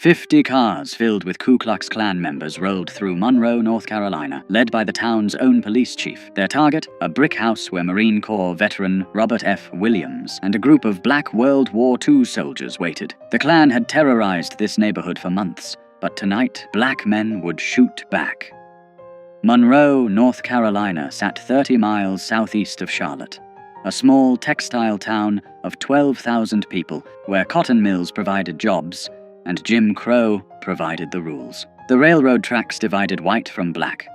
50 cars filled with Ku Klux Klan members rolled through Monroe, North Carolina, led by the town's own police chief. Their target, a brick house where Marine Corps veteran Robert F. Williams and a group of black World War II soldiers waited. The Klan had terrorized this neighborhood for months, but tonight, black men would shoot back. Monroe, North Carolina sat 30 miles southeast of Charlotte, a small textile town of 12,000 people where cotton mills provided jobs and Jim Crow provided the rules. The railroad tracks divided white from black,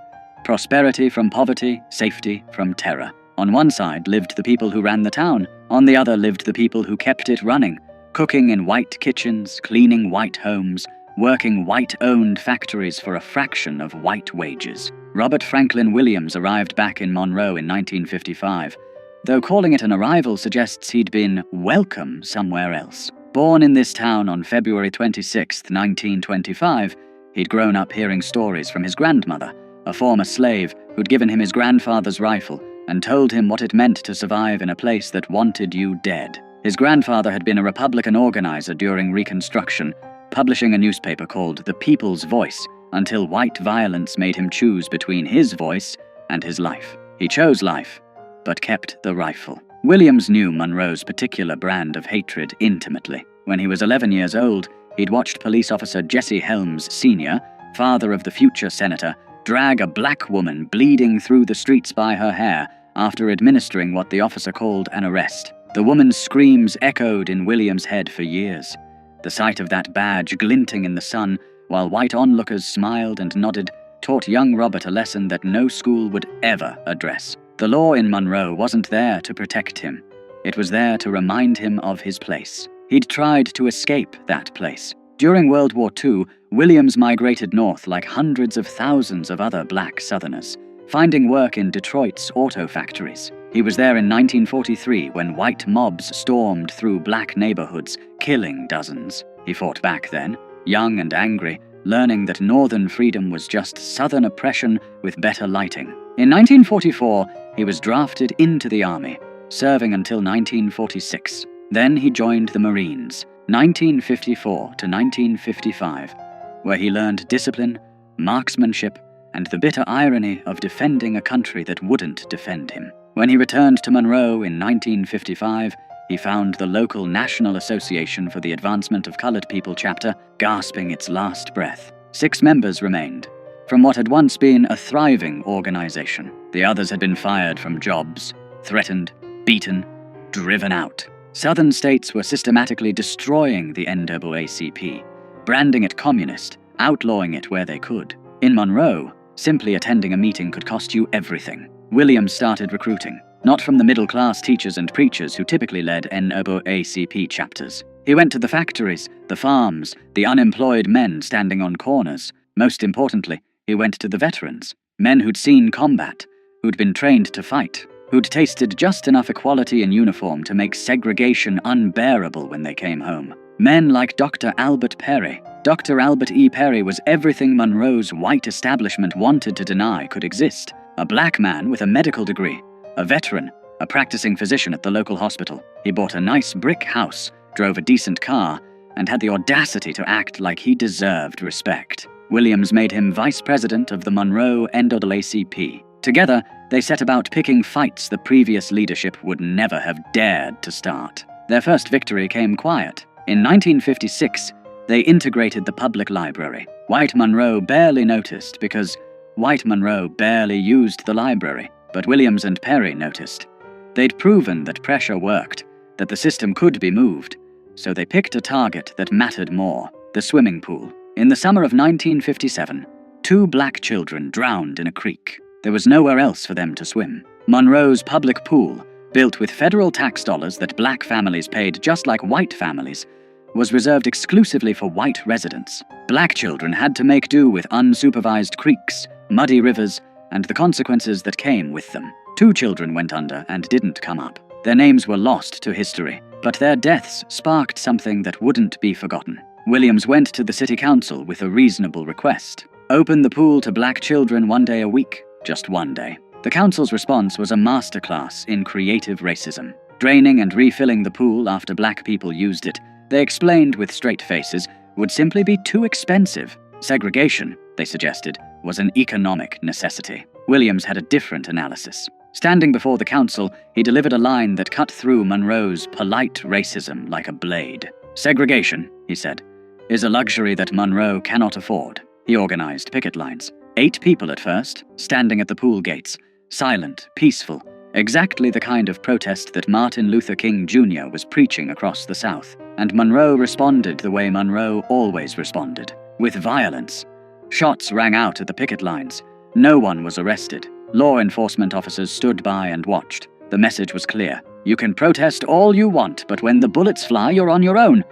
prosperity from poverty, safety from terror. On one side lived the people who ran the town, on the other lived the people who kept it running, cooking in white kitchens, cleaning white homes, working white-owned factories for a fraction of white wages. Robert Franklin Williams arrived back in Monroe in 1955, though calling it an arrival suggests he'd been welcome somewhere else. Born in this town on February 26, 1925, he'd grown up hearing stories from his grandmother, a former slave who'd given him his grandfather's rifle and told him what it meant to survive in a place that wanted you dead. His grandfather had been a Republican organizer during Reconstruction, publishing a newspaper called The People's Voice, until white violence made him choose between his voice and his life. He chose life, but kept the rifle. Williams knew Monroe's particular brand of hatred intimately. When he was 11 years old, he'd watched police officer Jesse Helms Sr., father of the future senator, drag a black woman bleeding through the streets by her hair after administering what the officer called an arrest. The woman's screams echoed in Williams' head for years. The sight of that badge glinting in the sun, while white onlookers smiled and nodded, taught young Robert a lesson that no school would ever address. The law in Monroe wasn't there to protect him. It was there to remind him of his place. He'd tried to escape that place. During World War II, Williams migrated north like hundreds of thousands of other black Southerners, finding work in Detroit's auto factories. He was there in 1943 when white mobs stormed through black neighborhoods, killing dozens. He fought back then, young and angry, learning that Northern freedom was just Southern oppression with better lighting. In 1944, he was drafted into the Army, serving until 1946. Then he joined the Marines, 1954 to 1955, where he learned discipline, marksmanship, and the bitter irony of defending a country that wouldn't defend him. When he returned to Monroe in 1955, he found the local National Association for the Advancement of Colored People chapter gasping its last breath. 6 members remained, from what had once been a thriving organization. The others had been fired from jobs, threatened, beaten, driven out. Southern states were systematically destroying the NAACP, branding it communist, outlawing it where they could. In Monroe, simply attending a meeting could cost you everything. Williams started recruiting, not from the middle-class teachers and preachers who typically led NAACP chapters. He went to the factories, the farms, the unemployed men standing on corners. Most importantly, he went to the veterans, men who'd seen combat, who'd been trained to fight, who'd tasted just enough equality in uniform to make segregation unbearable when they came home. Men like Dr. Albert Perry. Dr. Albert E. Perry was everything Monroe's white establishment wanted to deny could exist. A black man with a medical degree, a veteran, a practicing physician at the local hospital. He bought a nice brick house, drove a decent car, and had the audacity to act like he deserved respect. Williams made him vice president of the Monroe NAACP. Together, they set about picking fights the previous leadership would never have dared to start. Their first victory came quiet. In 1956, they integrated the public library. White Monroe barely noticed because white Monroe barely used the library, but Williams and Perry noticed. They'd proven that pressure worked, that the system could be moved, so they picked a target that mattered more, the swimming pool. In the summer of 1957, 2 black children drowned in a creek. There was nowhere else for them to swim. Monroe's public pool, built with federal tax dollars that black families paid just like white families, was reserved exclusively for white residents. Black children had to make do with unsupervised creeks, muddy rivers, and the consequences that came with them. 2 children went under and didn't come up. Their names were lost to history, but their deaths sparked something that wouldn't be forgotten. Williams went to the city council with a reasonable request. Open the pool to black children 1 day a week, just 1 day. The council's response was a masterclass in creative racism. Draining and refilling the pool after black people used it, they explained with straight faces, would simply be too expensive. Segregation, they suggested, was an economic necessity. Williams had a different analysis. Standing before the council, he delivered a line that cut through Monroe's polite racism like a blade. "Segregation," he said, "is a luxury that Monroe cannot afford." He organized picket lines. 8 people at first, standing at the pool gates, silent, peaceful, exactly the kind of protest that Martin Luther King Jr. was preaching across the South. And Monroe responded the way Monroe always responded, with violence. Shots rang out at the picket lines. No one was arrested. Law enforcement officers stood by and watched. The message was clear. You can protest all you want, but when the bullets fly, you're on your own.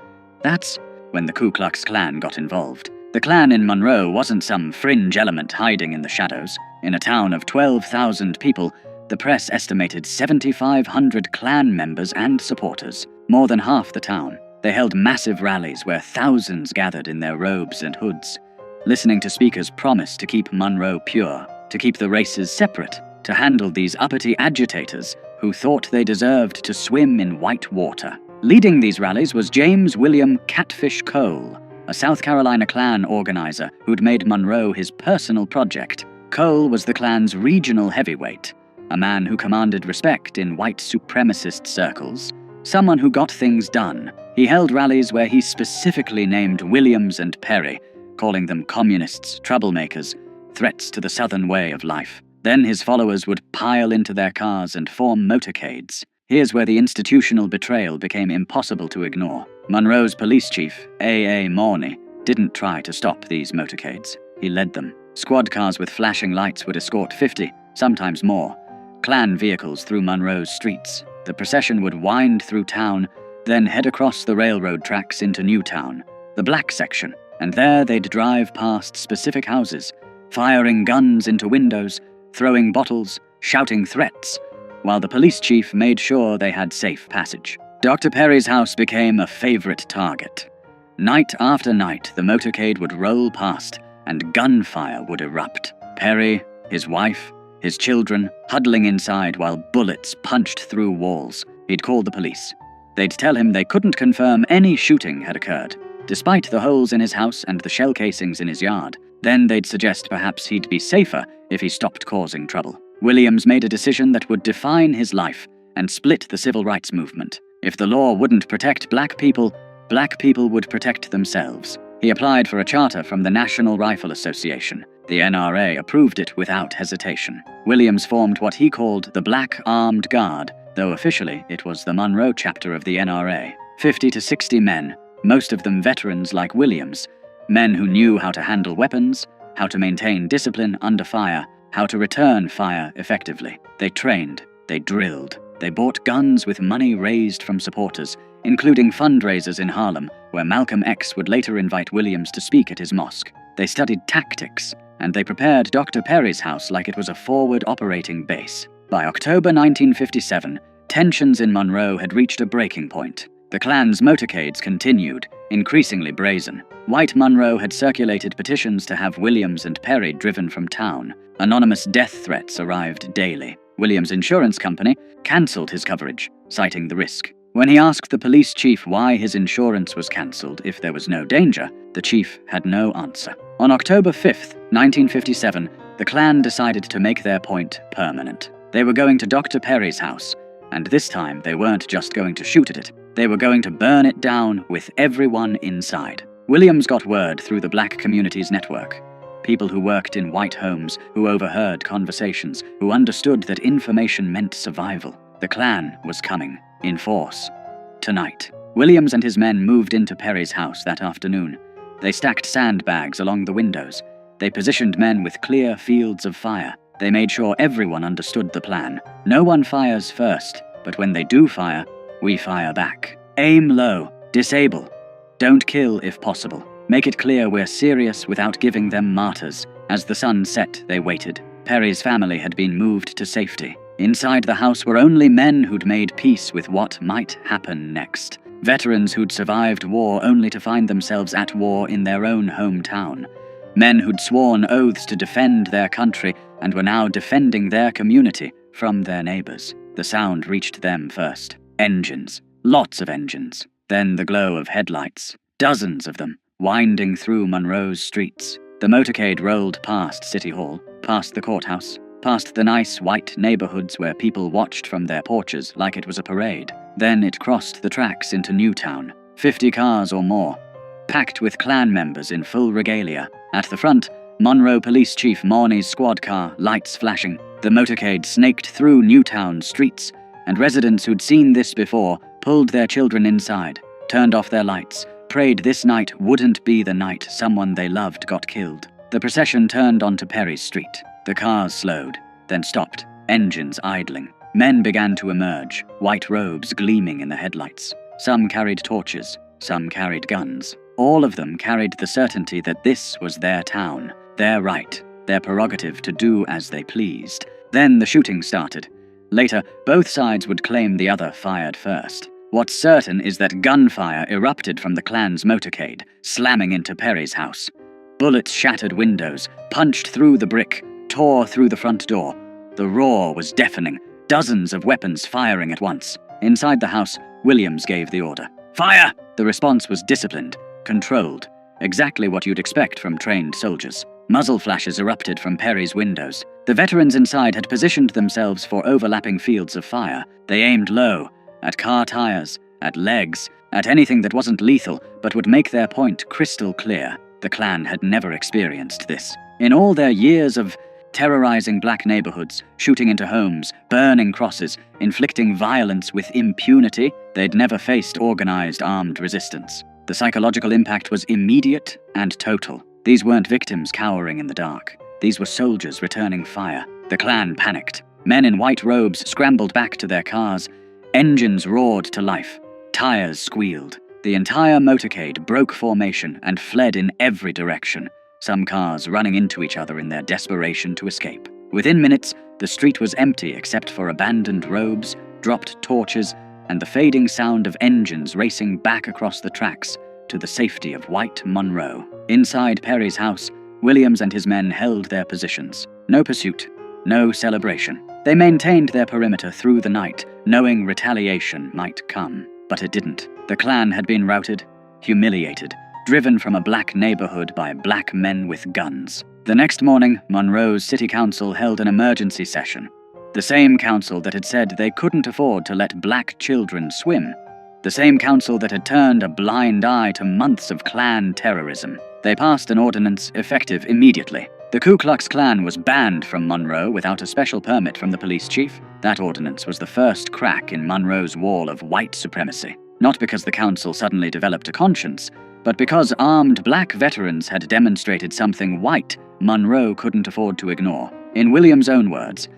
That's when the Ku Klux Klan got involved. The Klan in Monroe wasn't some fringe element hiding in the shadows. In a town of 12,000 people, the press estimated 7,500 Klan members and supporters, more than half the town. They held massive rallies where thousands gathered in their robes and hoods, listening to speakers promise to keep Monroe pure, to keep the races separate, to handle these uppity agitators who thought they deserved to swim in white water. Leading these rallies was James William Catfish Cole, a South Carolina Klan organizer who'd made Monroe his personal project. Cole was the Klan's regional heavyweight, a man who commanded respect in white supremacist circles, someone who got things done. He held rallies where he specifically named Williams and Perry, calling them communists, troublemakers, threats to the Southern way of life. Then his followers would pile into their cars and form motorcades. Here's where the institutional betrayal became impossible to ignore. Monroe's police chief, A.A. Morney, didn't try to stop these motorcades. He led them. Squad cars with flashing lights would escort 50, sometimes more, Klan vehicles through Monroe's streets. The procession would wind through town, then head across the railroad tracks into Newtown, the black section, and there they'd drive past specific houses, firing guns into windows, throwing bottles, shouting threats, while the police chief made sure they had safe passage. Dr. Perry's house became a favorite target. Night after night, the motorcade would roll past, and gunfire would erupt. Perry, his wife, his children, huddling inside while bullets punched through walls. He'd call the police. They'd tell him they couldn't confirm any shooting had occurred, despite the holes in his house and the shell casings in his yard. Then they'd suggest perhaps he'd be safer if he stopped causing trouble. Williams made a decision that would define his life and split the civil rights movement. If the law wouldn't protect black people would protect themselves. He applied for a charter from the National Rifle Association. The NRA approved it without hesitation. Williams formed what he called the Black Armed Guard, though officially it was the Monroe chapter of the NRA. 50 to 60 men, most of them veterans like Williams, men who knew how to handle weapons, how to maintain discipline under fire, how to return fire effectively. They trained, they drilled, they bought guns with money raised from supporters, including fundraisers in Harlem, where Malcolm X would later invite Williams to speak at his mosque. They studied tactics, and they prepared Dr. Perry's house like it was a forward operating base. By October 1957, tensions in Monroe had reached a breaking point. The Klan's motorcades continued, increasingly brazen. White Monroe had circulated petitions to have Williams and Perry driven from town. Anonymous death threats arrived daily. Williams' insurance company cancelled his coverage, citing the risk. When he asked the police chief why his insurance was cancelled if there was no danger, the chief had no answer. On October 5th, 1957, the Klan decided to make their point permanent. They were going to Dr. Perry's house, and this time they weren't just going to shoot at it. They were going to burn it down with everyone inside. Williams got word through the black communities network. People who worked in white homes, who overheard conversations, who understood that information meant survival. The Klan was coming, in force. Tonight. Williams and his men moved into Perry's house that afternoon. They stacked sandbags along the windows. They positioned men with clear fields of fire. They made sure everyone understood the plan. No one fires first, but when they do fire, we fire back. Aim low. Disable. Don't kill if possible. Make it clear we're serious without giving them martyrs. As the sun set, they waited. Perry's family had been moved to safety. Inside the house were only men who'd made peace with what might happen next. Veterans who'd survived war only to find themselves at war in their own hometown. Men who'd sworn oaths to defend their country and were now defending their community from their neighbors. The sound reached them first. Engines. Lots of engines. Then the glow of headlights. Dozens of them. winding through Monroe's streets. The motorcade rolled past City Hall, past the courthouse, past the nice white neighborhoods where people watched from their porches like it was a parade. Then it crossed the tracks into Newtown, 50 cars or more, packed with Klan members in full regalia. At the front, Monroe Police Chief Morney's squad car, lights flashing. The motorcade snaked through Newtown streets, and residents who'd seen this before pulled their children inside, turned off their lights, prayed this night wouldn't be the night someone they loved got killed. The procession turned onto Perry Street. The cars slowed, then stopped, engines idling. Men began to emerge, white robes gleaming in the headlights. Some carried torches, some carried guns. All of them carried the certainty that this was their town, their right, their prerogative to do as they pleased. Then the shooting started. Later, both sides would claim the other fired first. What's certain is that gunfire erupted from the Klan's motorcade, slamming into Perry's house. Bullets shattered windows, punched through the brick, tore through the front door. The roar was deafening, dozens of weapons firing at once. Inside the house, Williams gave the order. Fire! The response was disciplined, controlled, exactly what you'd expect from trained soldiers. Muzzle flashes erupted from Perry's windows. The veterans inside had positioned themselves for overlapping fields of fire. They aimed low, at car tires, at legs, at anything that wasn't lethal but would make their point crystal clear. The Klan had never experienced this. In all their years of terrorizing black neighborhoods, shooting into homes, burning crosses, inflicting violence with impunity, they'd never faced organized armed resistance. The psychological impact was immediate and total. These weren't victims cowering in the dark. These were soldiers returning fire. The Klan panicked. Men in white robes scrambled back to their cars. Engines roared to life. Tires squealed. The entire motorcade broke formation and fled in every direction, some cars running into each other in their desperation to escape. Within minutes, the street was empty except for abandoned robes, dropped torches, and the fading sound of engines racing back across the tracks to the safety of white Monroe. Inside Perry's house, Williams and his men held their positions. No pursuit, no celebration. They maintained their perimeter through the night, knowing retaliation might come. But it didn't. The Klan had been routed, humiliated, driven from a black neighborhood by black men with guns. The next morning, Monroe's city council held an emergency session. The same council that had said they couldn't afford to let black children swim. The same council that had turned a blind eye to months of Klan terrorism. They passed an ordinance effective immediately. The Ku Klux Klan was banned from Monroe without a special permit from the police chief. That ordinance was the first crack in Monroe's wall of white supremacy. Not because the council suddenly developed a conscience, but because armed black veterans had demonstrated something white Monroe couldn't afford to ignore. In Williams' own words,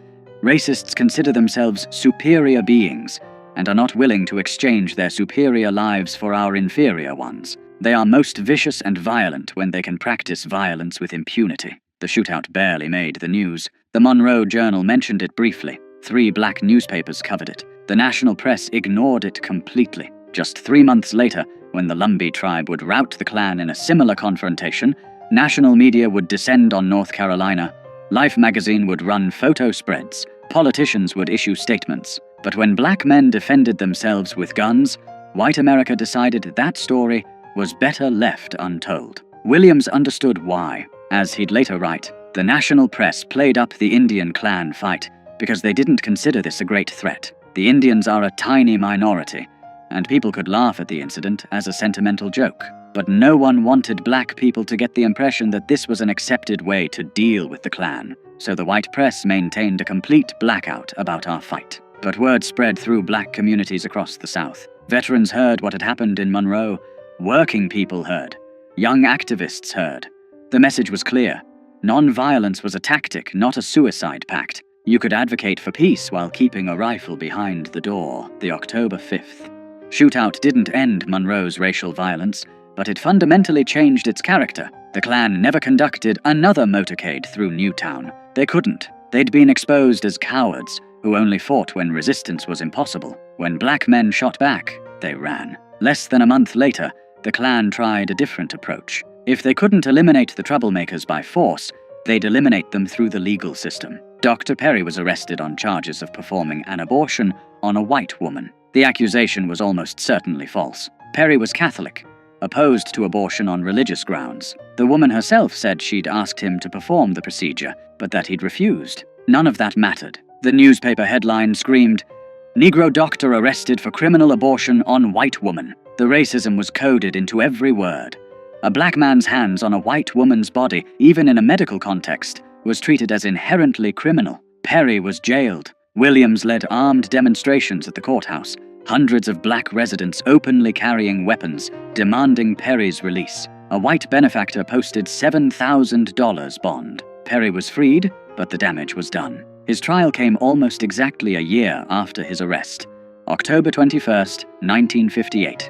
racists consider themselves superior beings and are not willing to exchange their superior lives for our inferior ones. They are most vicious and violent when they can practice violence with impunity. The shootout barely made the news. The Monroe Journal mentioned it briefly. 3 black newspapers covered it. The national press ignored it completely. Just 3 months later, when the Lumbee tribe would rout the Klan in a similar confrontation, national media would descend on North Carolina. Life magazine would run photo spreads. Politicians would issue statements. But when black men defended themselves with guns, white America decided that story was better left untold. Williams understood why. As he'd later write, the national press played up the Indian Klan fight because they didn't consider this a great threat. The Indians are a tiny minority, and people could laugh at the incident as a sentimental joke. But no one wanted black people to get the impression that this was an accepted way to deal with the Klan, so the white press maintained a complete blackout about our fight. But word spread through black communities across the South. Veterans heard what had happened in Monroe. Working people heard. Young activists heard. The message was clear. Nonviolence was a tactic, not a suicide pact. You could advocate for peace while keeping a rifle behind the door. The October 5th. Shootout didn't end Monroe's racial violence, but it fundamentally changed its character. The Klan never conducted another motorcade through Newtown. They couldn't. They'd been exposed as cowards who only fought when resistance was impossible. When black men shot back, they ran. Less than a month later, the Klan tried a different approach. If they couldn't eliminate the troublemakers by force, they'd eliminate them through the legal system. Dr. Perry was arrested on charges of performing an abortion on a white woman. The accusation was almost certainly false. Perry was Catholic. opposed to abortion on religious grounds. The woman herself said she'd asked him to perform the procedure, but that he'd refused. None of that mattered. The newspaper headline screamed, "Negro doctor arrested for criminal abortion on white woman." The racism was coded into every word. A black man's hands on a white woman's body, even in a medical context, was treated as inherently criminal. Perry was jailed. Williams led armed demonstrations at the courthouse, hundreds of black residents openly carrying weapons, demanding Perry's release. A white benefactor posted $7,000 bond. Perry was freed, but the damage was done. His trial came almost exactly a year after his arrest, October 21st, 1958.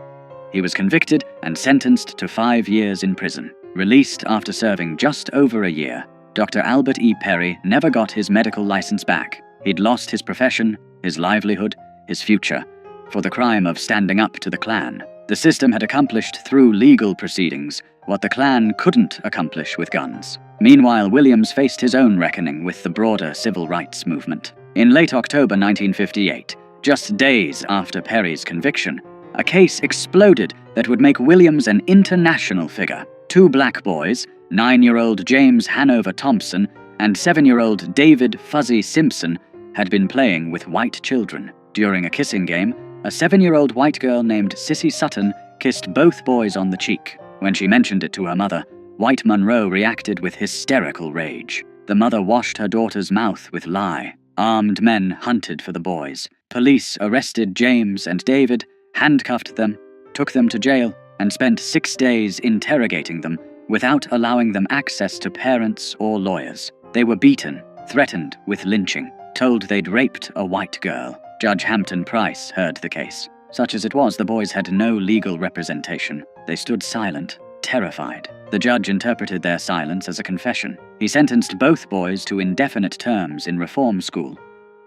He was convicted and sentenced to 5 years in prison. Released after serving just over a year, Dr. Albert E. Perry never got his medical license back. He'd lost his profession, his livelihood, his future, for the crime of standing up to the Klan. The system had accomplished through legal proceedings what the Klan couldn't accomplish with guns. Meanwhile, Williams faced his own reckoning with the broader civil rights movement. In late October 1958, just days after Perry's conviction, a case exploded that would make Williams an international figure. 2 black boys, 9-year-old James Hanover Thompson and 7-year-old David Fuzzy Simpson, had been playing with white children. During a kissing game, a 7-year-old white girl named Sissy Sutton kissed both boys on the cheek. When she mentioned it to her mother, white Monroe reacted with hysterical rage. The mother washed her daughter's mouth with lye. Armed men hunted for the boys. Police arrested James and David, handcuffed them, took them to jail, and spent 6 days interrogating them without allowing them access to parents or lawyers. They were beaten, threatened with lynching, told they'd raped a white girl. Judge Hampton Price heard the case. Such as it was, the boys had no legal representation. They stood silent, terrified. The judge interpreted their silence as a confession. He sentenced both boys to indefinite terms in reform school,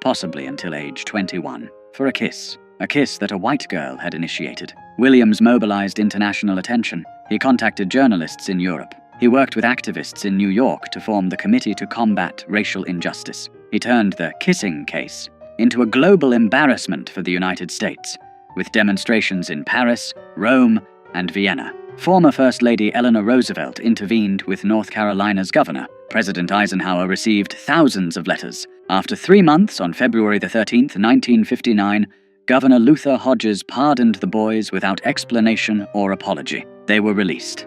possibly until age 21, for a kiss that a white girl had initiated. Williams mobilized international attention. He contacted journalists in Europe. He worked with activists in New York to form the Committee to Combat Racial Injustice. He turned the kissing case into a global embarrassment for the United States, with demonstrations in Paris, Rome, and Vienna. Former First Lady Eleanor Roosevelt intervened with North Carolina's governor. President Eisenhower received thousands of letters. After 3 months, on February 13th, 1959, Governor Luther Hodges pardoned the boys without explanation or apology. They were released.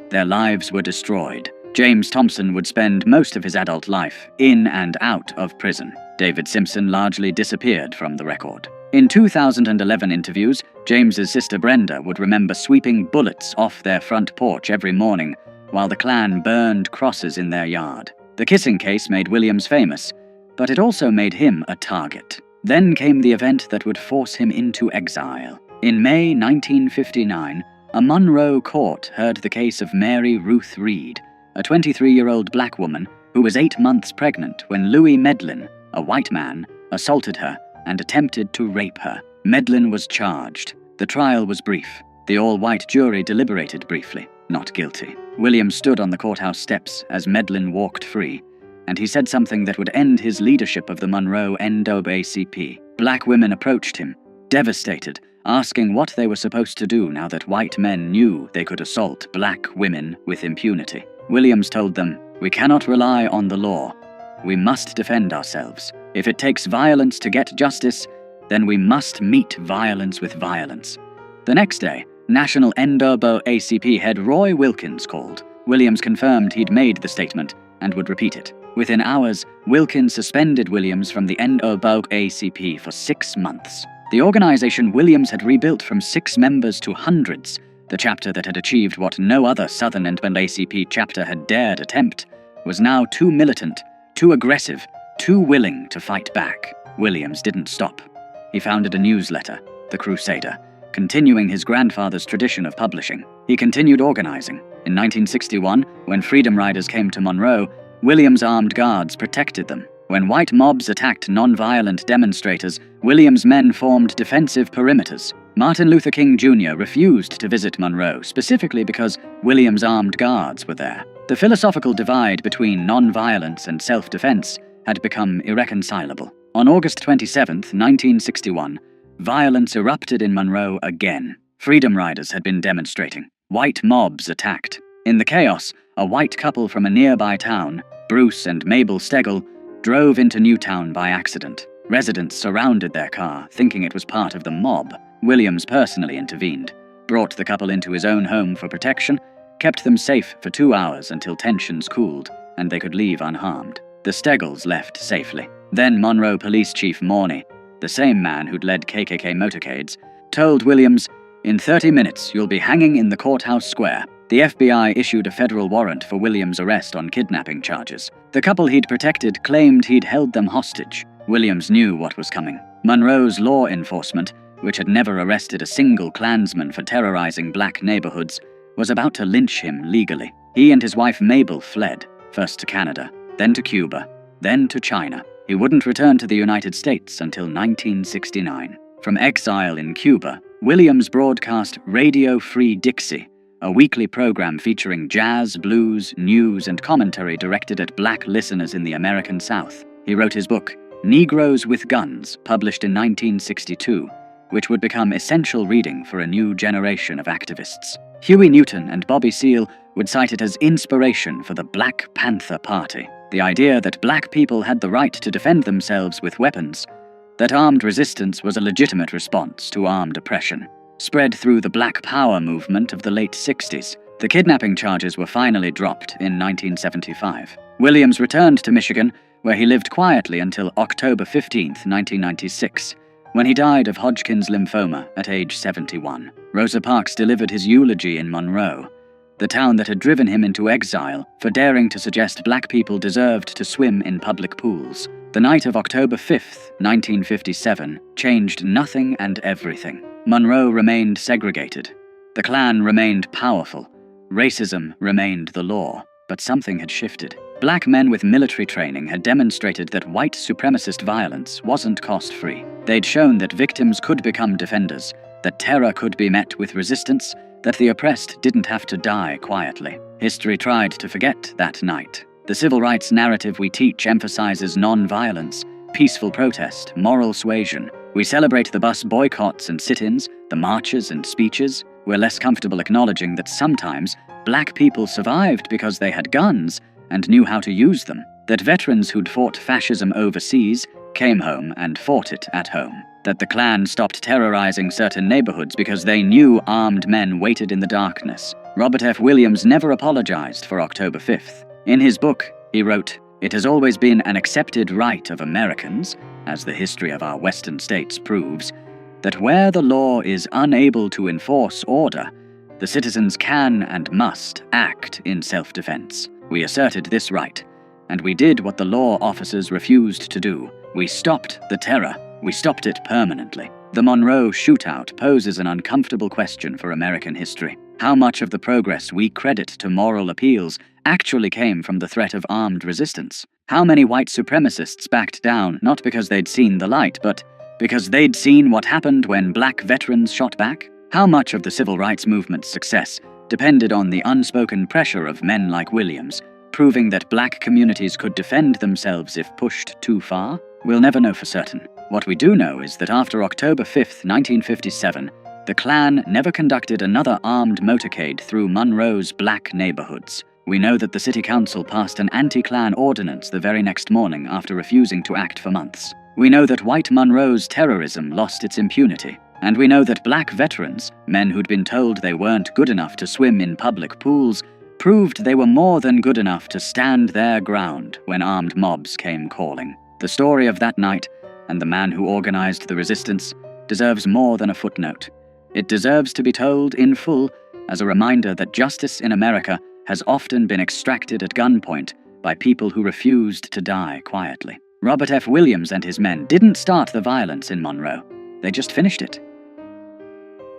Their lives were destroyed. James Thompson would spend most of his adult life in and out of prison. David Simpson largely disappeared from the record. In 2011 interviews, James's sister Brenda would remember sweeping bullets off their front porch every morning while the Klan burned crosses in their yard. The kissing case made Williams famous, but it also made him a target. Then came the event that would force him into exile. In May 1959, a Monroe court heard the case of Mary Ruth Reed, a 23-year-old black woman who was 8 months pregnant when Louis Medlin, a white man, assaulted her and attempted to rape her. Medlin was charged. The trial was brief. The all-white jury deliberated briefly, not guilty. Williams stood on the courthouse steps as Medlin walked free, and he said something that would end his leadership of the Monroe NAACP. Black women approached him, devastated, asking what they were supposed to do now that white men knew they could assault black women with impunity. Williams told them, "We cannot rely on the law. We must defend ourselves. If it takes violence to get justice, then we must meet violence with violence." The next day, National NAACP head Roy Wilkins called. Williams confirmed he'd made the statement and would repeat it. Within hours, Wilkins suspended Williams from the NAACP for 6 months. The organization Williams had rebuilt from 6 members to hundreds, the chapter that had achieved what no other Southern NAACP chapter had dared attempt, was now too militant, too aggressive, too willing to fight back. Williams didn't stop. He founded a newsletter, The Crusader, continuing his grandfather's tradition of publishing. He continued organizing. In 1961, when Freedom Riders came to Monroe, Williams' armed guards protected them. When white mobs attacked nonviolent demonstrators, Williams' men formed defensive perimeters. Martin Luther King Jr. refused to visit Monroe, specifically because Williams' armed guards were there. The philosophical divide between nonviolence and self-defense had become irreconcilable. On August 27, 1961, violence erupted in Monroe again. Freedom Riders had been demonstrating. white mobs attacked. In the chaos, a white couple from a nearby town, Bruce and Mabel Stegall, drove into Newtown by accident. Residents surrounded their car, thinking it was part of the mob. Williams personally intervened, brought the couple into his own home for protection, kept them safe for 2 hours until tensions cooled and they could leave unharmed. The Steggalls left safely. Then Monroe Police Chief Morney, the same man who'd led KKK motorcades, told Williams, "In 30 minutes, you'll be hanging in the courthouse square." The FBI issued a federal warrant for Williams' arrest on kidnapping charges. The couple he'd protected claimed he'd held them hostage. Williams knew what was coming. Monroe's law enforcement, which had never arrested a single Klansman for terrorizing black neighborhoods, was about to lynch him legally. He and his wife Mabel fled, first to Canada, then to Cuba, then to China. He wouldn't return to the United States until 1969. From exile in Cuba, Williams broadcast Radio Free Dixie, a weekly program featuring jazz, blues, news, and commentary directed at black listeners in the American South. He wrote his book, Negroes with Guns, published in 1962, which would become essential reading for a new generation of activists. Huey Newton and Bobby Seale would cite it as inspiration for the Black Panther Party, the idea that black people had the right to defend themselves with weapons, that armed resistance was a legitimate response to armed oppression. Spread through the Black Power movement of the late 60s, the kidnapping charges were finally dropped in 1975. Williams returned to Michigan, where he lived quietly until October 15, 1996, when he died of Hodgkin's lymphoma at age 71. Rosa Parks delivered his eulogy in Monroe, the town that had driven him into exile for daring to suggest black people deserved to swim in public pools. The night of October 5, 1957, changed nothing and everything. Monroe remained segregated. The Klan remained powerful. Racism remained the law. But something had shifted. Black men with military training had demonstrated that white supremacist violence wasn't cost-free. They'd shown that victims could become defenders, that terror could be met with resistance, that the oppressed didn't have to die quietly. History tried to forget that night. The civil rights narrative we teach emphasizes non-violence, peaceful protest, moral suasion. We celebrate the bus boycotts and sit-ins, the marches and speeches. We're less comfortable acknowledging that sometimes black people survived because they had guns and knew how to use them, that veterans who'd fought fascism overseas came home and fought it at home, that the Klan stopped terrorizing certain neighborhoods because they knew armed men waited in the darkness. Robert F. Williams never apologized for October 5th. In his book, he wrote, "It has always been an accepted right of Americans, as the history of our Western states proves, that where the law is unable to enforce order, the citizens can and must act in self-defense. We asserted this right, and we did what the law officers refused to do. We stopped the terror. We stopped it permanently." The Monroe shootout poses an uncomfortable question for American history. How much of the progress we credit to moral appeals actually came from the threat of armed resistance? How many white supremacists backed down not because they'd seen the light, but because they'd seen what happened when black veterans shot back? How much of the civil rights movement's success depended on the unspoken pressure of men like Williams, proving that black communities could defend themselves if pushed too far? We'll never know for certain. What we do know is that after October 5, 1957, the Klan never conducted another armed motorcade through Monroe's black neighborhoods. We know that the city council passed an anti-Klan ordinance the very next morning after refusing to act for months. We know that white Monroe's terrorism lost its impunity. And we know that black veterans, men who'd been told they weren't good enough to swim in public pools, proved they were more than good enough to stand their ground when armed mobs came calling. The story of that night, and the man who organized the resistance, deserves more than a footnote. It deserves to be told in full as a reminder that justice in America has often been extracted at gunpoint by people who refused to die quietly. Robert F. Williams and his men didn't start the violence in Monroe. They just finished it.